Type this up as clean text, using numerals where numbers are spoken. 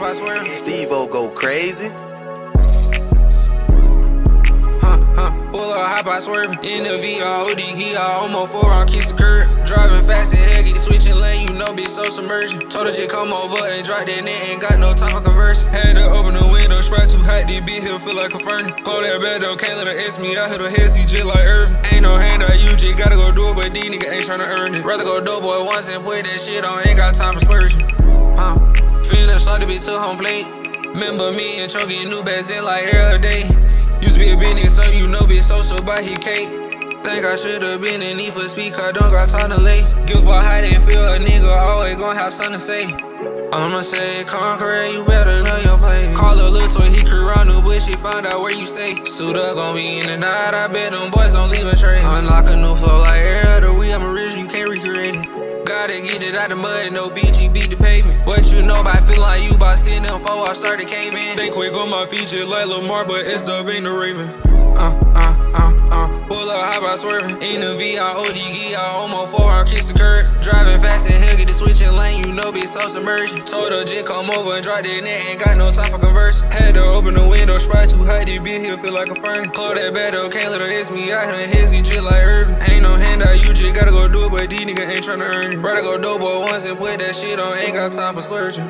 by swerving. Steve-O go crazy. Pull up, hop by swerving. In the VR, OD, he all almost 4 on kiss the curb. Driving fast and heavy, switching lane, you know, bitch, so submerged. Told her just come over and drop that net, ain't got no time for converse. Had to open the window, sprite too hot, this bitch here feel like a furnace. Close that bed though, can't let her ask me, I hit her head, see just like Irvin. Ain't no handout, you just gotta go do it, but these niggas ain't tryna earn it. Rather go dope boy once and put that shit on, ain't got time for splurging. Feeling sorry to be too home plate. Remember me and Cho getting new bags in like every day. Used to be a business, so you know, bitch, social by his cake. Think I should've been in need for speak, I don't got time to lay. Give a hot and feel a nigga, always gon' have something to say. I'ma say, conqueror, you better know your place. Call a little toy, he crew around the bush, he find out where you stay. Suit up, gon' be in the night, I bet them boys don't leave a trace. Unlock a new flow like every other week, I'm original, you can't recreate it. Gotta get it out the mud, no BG beat the pavement. What you know about feeling like you about seeing them before I started caving. They quick on my feet just like Lamar, but it's the ain't the Raven. Pull up, hop out swerving. In the VR, OD, I almost 4 on kiss the curb. Driving fast and heavy, the switching lane, you know, bitch, so submerged. Told her just come over and drop that net, ain't got no time for converse. Had to open the window, sprite too hot, this bitch here feel like a furnace. Close that bed though, can't let her ask me, I her hezzy just like Irvin. Ain't no handout, you just gotta go do it, but these niggas ain't tryna earn it. Rather go dope boy once and put that shit on, ain't got time for splurging.